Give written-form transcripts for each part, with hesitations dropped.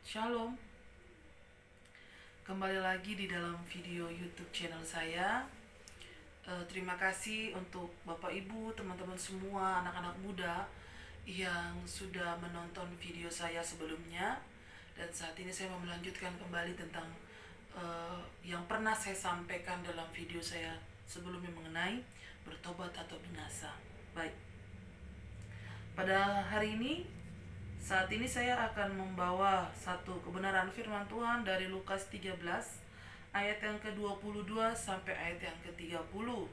Shalom, kembali lagi di dalam video YouTube channel saya. Terima kasih untuk Bapak Ibu, teman-teman semua, anak-anak muda yang sudah menonton video saya sebelumnya. Dan saat ini saya mau melanjutkan kembali tentang yang pernah saya sampaikan dalam video saya sebelumnya mengenai bertobat atau binasa. Baik, pada hari ini saat ini saya akan membawa satu kebenaran firman Tuhan dari Lukas 13 ayat yang ke-22 sampai ayat yang ke-30.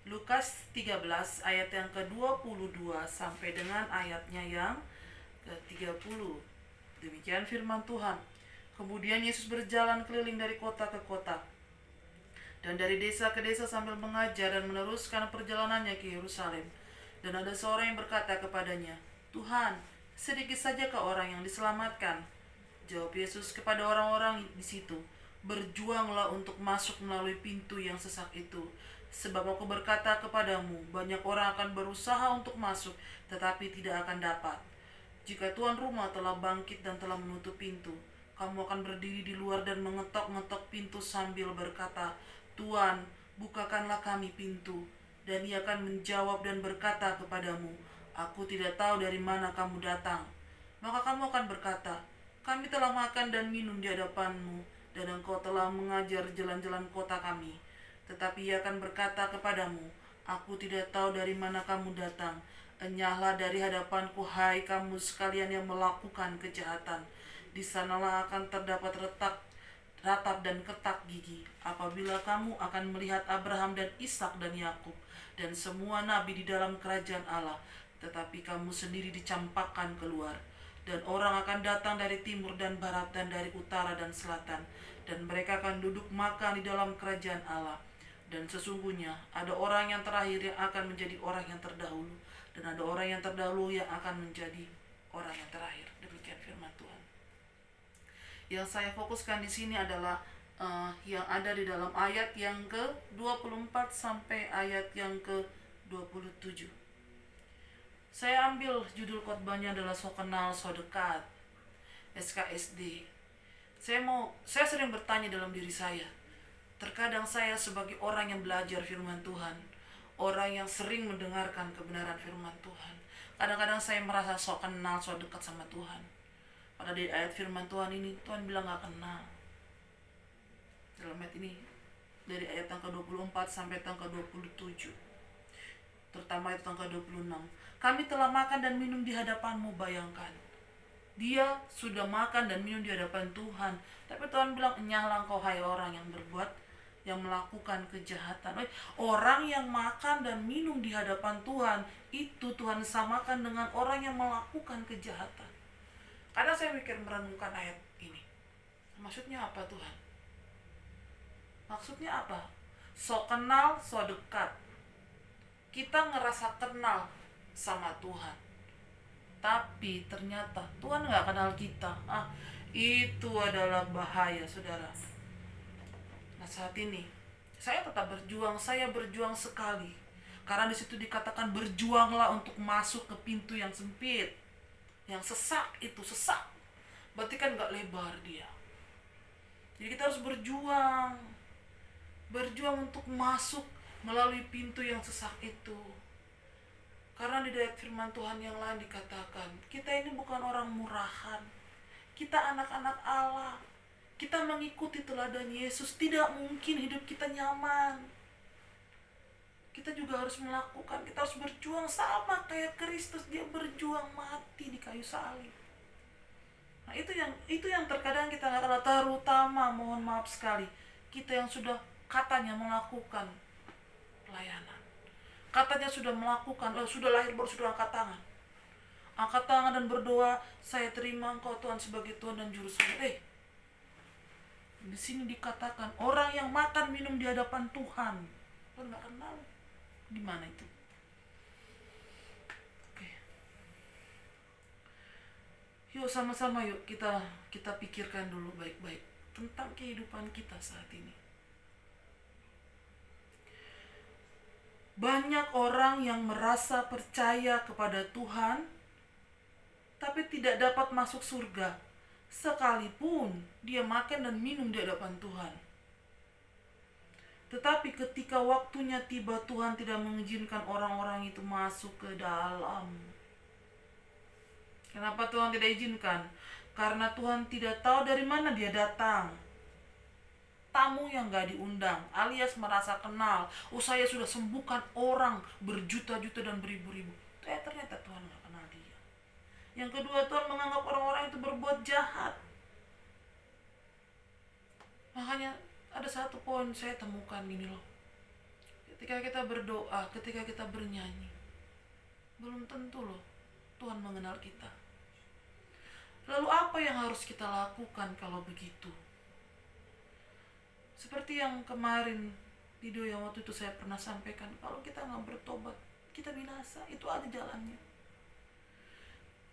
Lukas 13 ayat yang ke-22 sampai dengan ayatnya yang ke-30. Demikian firman Tuhan. Kemudian Yesus berjalan keliling dari kota ke kota dan dari desa ke desa sambil mengajar dan meneruskan perjalanannya ke Yerusalem. Dan ada seorang yang berkata kepadanya, "Tuhan, sedikit sajakah orang yang diselamatkan?" Jawab Yesus kepada orang-orang di situ, "Berjuanglah untuk masuk melalui pintu yang sesak itu. Sebab aku berkata kepadamu, banyak orang akan berusaha untuk masuk, tetapi tidak akan dapat. Jika tuan rumah telah bangkit dan telah menutup pintu, kamu akan berdiri di luar dan mengetok-ngetok pintu sambil berkata, 'Tuan, bukakanlah kami pintu.' Dan ia akan menjawab dan berkata kepadamu, 'Aku tidak tahu dari mana kamu datang.' Maka kamu akan berkata, 'Kami telah makan dan minum di hadapanmu, dan engkau telah mengajar jalan-jalan kota kami.' Tetapi ia akan berkata kepadamu, 'Aku tidak tahu dari mana kamu datang. Enyahlah dari hadapanku, hai kamu sekalian yang melakukan kejahatan.' Di sanalah akan terdapat ratap dan ketak gigi, apabila kamu akan melihat Abraham dan Ishak dan Yakub dan semua nabi di dalam kerajaan Allah, tetapi kamu sendiri dicampakkan keluar. Dan orang akan datang dari timur dan barat dan dari utara dan selatan, dan mereka akan duduk makan di dalam kerajaan Allah. Dan sesungguhnya ada orang yang terakhir yang akan menjadi orang yang terdahulu, dan ada orang yang terdahulu yang akan menjadi orang yang terakhir." Demikian firman Tuhan. Yang saya fokuskan di sini adalah yang ada di dalam ayat yang ke-24 sampai ayat yang ke-27. Saya ambil judul khotbahnya adalah So Kenal So Dekat, SKSD. Saya sering bertanya dalam diri saya. Terkadang saya sebagai orang yang belajar firman Tuhan, orang yang sering mendengarkan kebenaran firman Tuhan, kadang-kadang saya merasa so kenal, so dekat sama Tuhan. Pada di ayat firman Tuhan ini, Tuhan bilang gak kenal. Dalam ayat ini, dari ayat yang ke-24 sampai yang ke-27, terutama ayat yang ke-26, "Kami telah makan dan minum di hadapanmu." Bayangkan, dia sudah makan dan minum di hadapan Tuhan, tapi Tuhan bilang, "Enyahlah engkau hai orang yang melakukan kejahatan." Orang yang makan dan minum di hadapan Tuhan, itu Tuhan samakan dengan orang yang melakukan kejahatan. Kadang saya mikir merenungkan ayat ini, maksudnya apa Tuhan? Maksudnya apa? So kenal, so dekat. Kita ngerasa kenal sama Tuhan, tapi ternyata Tuhan gak kenal kita. Itu adalah bahaya, saudara. Nah, saat ini saya tetap berjuang. Saya berjuang sekali, karena disitu dikatakan berjuanglah untuk masuk ke pintu yang sempit, yang sesak. Itu sesak, berarti kan gak lebar dia. Jadi kita harus berjuang untuk masuk melalui pintu yang sesak itu. Karena di ayat firman Tuhan yang lain dikatakan, kita ini bukan orang murahan, kita anak-anak Allah. Kita mengikuti teladan Yesus, tidak mungkin hidup kita nyaman. Kita juga harus melakukan, kita harus berjuang sama kayak Kristus. Dia berjuang mati di kayu salib. Nah, itu yang terkadang kita nggak kenal. Terutama, mohon maaf sekali, kita yang sudah katanya melakukan pelayanan, katanya sudah melakukan, sudah lahir baru sudah angkat tangan dan berdoa, "Saya terima Engkau Tuhan sebagai Tuhan dan Juru Selamat." Di sini dikatakan orang yang makan minum di hadapan Tuhan, Tuhan nggak kenal. Gimana itu? Oke. Yuk sama-sama kita pikirkan dulu baik-baik tentang kehidupan kita saat ini. Banyak orang yang merasa percaya kepada Tuhan, tapi tidak dapat masuk surga sekalipun dia makan dan minum di hadapan Tuhan. Tetapi ketika waktunya tiba, Tuhan tidak mengizinkan orang-orang itu masuk ke dalam. Kenapa Tuhan tidak izinkan? Karena Tuhan tidak tahu dari mana dia datang. Tamu yang gak diundang, alias merasa kenal. Saya sudah sembuhkan orang berjuta-juta dan beribu-ribu. Ternyata Tuhan gak kenal dia. Yang kedua, Tuhan menganggap orang-orang itu berbuat jahat. Makanya ada satu poin saya temukan gini loh. Ketika kita berdoa, ketika kita bernyanyi, belum tentu loh Tuhan mengenal kita. Lalu apa yang harus kita lakukan kalau begitu? Seperti yang kemarin video yang waktu itu saya pernah sampaikan, kalau kita gak bertobat, kita binasa. Itu aja jalannya.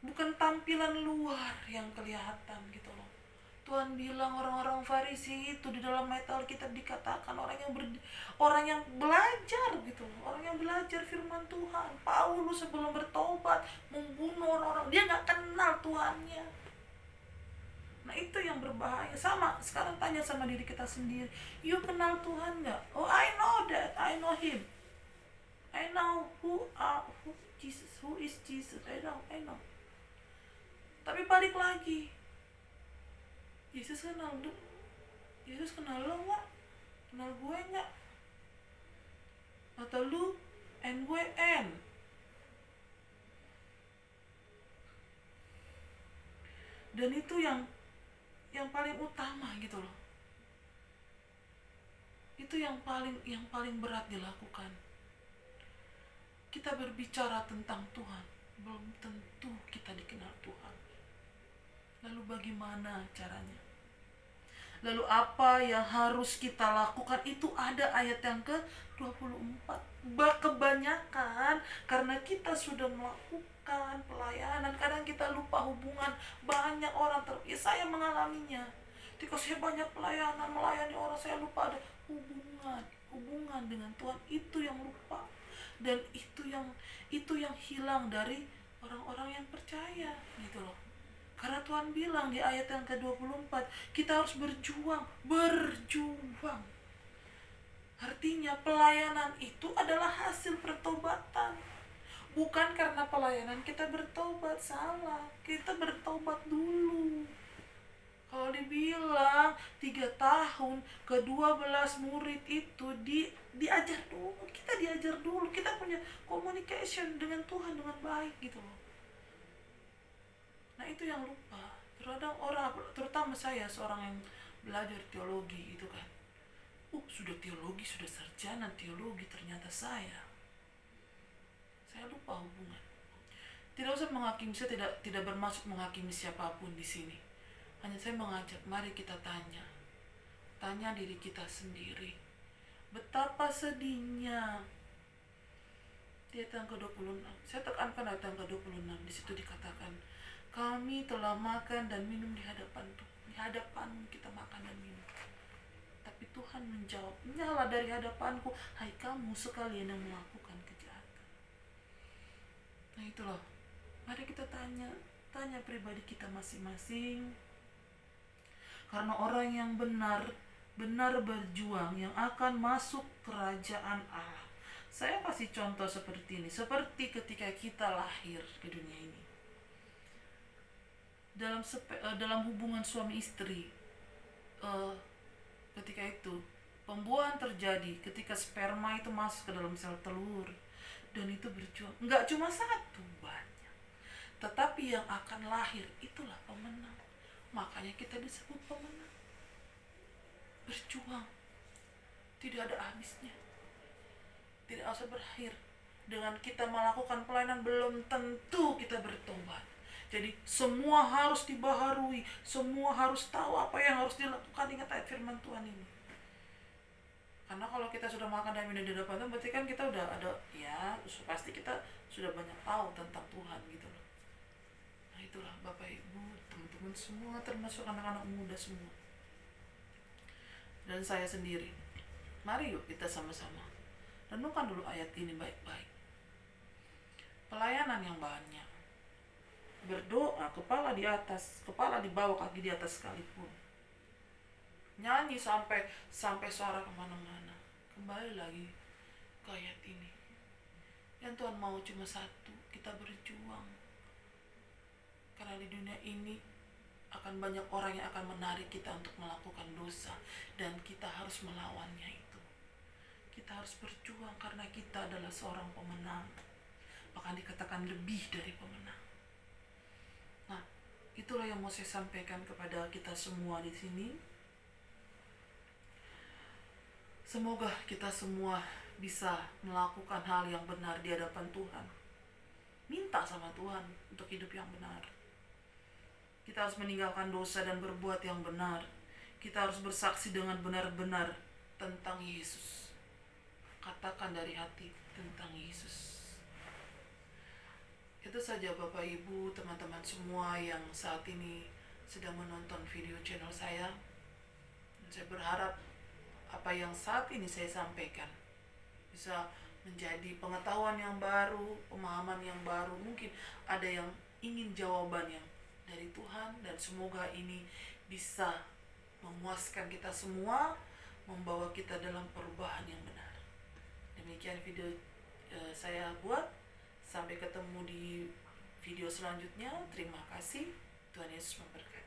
Bukan tampilan luar yang kelihatan gitu loh. Tuhan bilang orang-orang Farisi itu di dalam ayat Alkitab dikatakan orang yang belajar gitu, orang yang belajar firman Tuhan. Paulus sebelum bertobat membunuh orang-orang, dia nggak kenal Tuhannya. Nah itu yang berbahaya. Sama sekarang tanya sama diri kita sendiri, you kenal Tuhan nggak? Oh, I know that, I know Him, I know who is Jesus, I know. Tapi balik lagi, Yesus kenal lo nggak? Kenal gue nggak? Atau lu and gue and? Dan itu yang paling utama gitu loh. Itu yang paling berat dilakukan. Kita berbicara tentang Tuhan, belum tentu kita dikenal Tuhan. Lalu bagaimana caranya? Lalu apa yang harus kita lakukan? Itu ada ayat yang ke-24. Kebanyakan karena kita sudah melakukan pelayanan, kadang kita lupa hubungan. Banyak orang saya mengalaminya. Ketika saya banyak pelayanan, melayani orang, saya lupa ada hubungan dengan Tuhan. Itu yang lupa. Dan itu yang hilang dari orang-orang yang percaya gitu loh. Karena Tuhan bilang di ayat yang ke-24, kita harus berjuang. Artinya pelayanan itu adalah hasil pertobatan. Bukan karena pelayanan kita bertobat, salah. Kita bertobat dulu. Kalau dibilang 3 tahun ke-12 murid itu diajar dulu. Kita diajar dulu. Kita punya communication dengan Tuhan dengan baik gitu loh. Nah itu yang lupa. Terkadang orang, terutama saya seorang yang belajar teologi itu kan, sudah teologi, sudah sarjana teologi, ternyata saya lupa hubungan. Tidak usah menghakimi, saya tidak bermaksud menghakimi siapapun di sini. Hanya saya mengajak, mari kita tanya diri kita sendiri. Betapa sedihnya. Di ayat yang ke-26, saya tekankan ayat yang ke-26, di situ dikatakan, kami telah makan dan minum di hadapanmu kita makan dan minum. Tapi Tuhan menjawab, nyala dari hadapanku, hai kamu sekalian yang melakukan kejahatan. Nah itulah, mari kita tanya pribadi kita masing-masing. Karena orang yang benar berjuang yang akan masuk kerajaan Allah. Saya kasih contoh seperti ini, seperti ketika kita lahir ke dunia ini. Dalam hubungan suami istri, ketika itu pembuahan terjadi ketika sperma itu masuk ke dalam sel telur, dan itu berjuang. Nggak cuma satu, banyak. Tetapi yang akan lahir itulah pemenang. Makanya kita disebut pemenang. Berjuang tidak ada habisnya, tidak usah berakhir dengan kita melakukan pelayanan. Belum tentu kita bertobat. Jadi semua harus dibaharui, semua harus tahu apa yang harus dilakukan. Ingat ayat firman Tuhan ini. Karena kalau kita sudah makan dan minum di hadapan Tuhan, berarti kan kita udah ada, ya pasti kita sudah banyak tahu tentang Tuhan gitu loh. Nah itulah Bapak Ibu, teman-teman semua, termasuk anak-anak muda semua, dan saya sendiri. Mari yuk kita sama-sama renungkan dulu ayat ini baik-baik. Pelayanan yang banyak, berdoa kepala di atas, kepala di bawah, kaki di atas sekalipun. Nyanyi sampai suara kemana-mana. Kembali lagi ke ayat ini. Yang Tuhan mau cuma satu, kita berjuang. Karena di dunia ini akan banyak orang yang akan menarik kita untuk melakukan dosa, dan kita harus melawannya itu. Kita harus berjuang karena kita adalah seorang pemenang. Bahkan dikatakan lebih dari pemenang. Nah, itulah yang mau saya sampaikan kepada kita semua di sini. Semoga kita semua bisa melakukan hal yang benar di hadapan Tuhan. Minta sama Tuhan untuk hidup yang benar. Kita harus meninggalkan dosa dan berbuat yang benar. Kita harus bersaksi dengan benar-benar tentang Yesus. Katakan dari hati tentang Yesus. Itu saja Bapak Ibu, teman-teman semua yang saat ini sedang menonton video channel saya. Saya berharap apa yang saat ini saya sampaikan bisa menjadi pengetahuan yang baru, pemahaman yang baru. Mungkin ada yang ingin jawaban yang dari Tuhan, dan semoga ini bisa memuaskan kita semua, membawa kita dalam perubahan yang benar. Demikian video saya buat. Sampai ketemu di video selanjutnya. Terima kasih. Tuhan Yesus memberkati.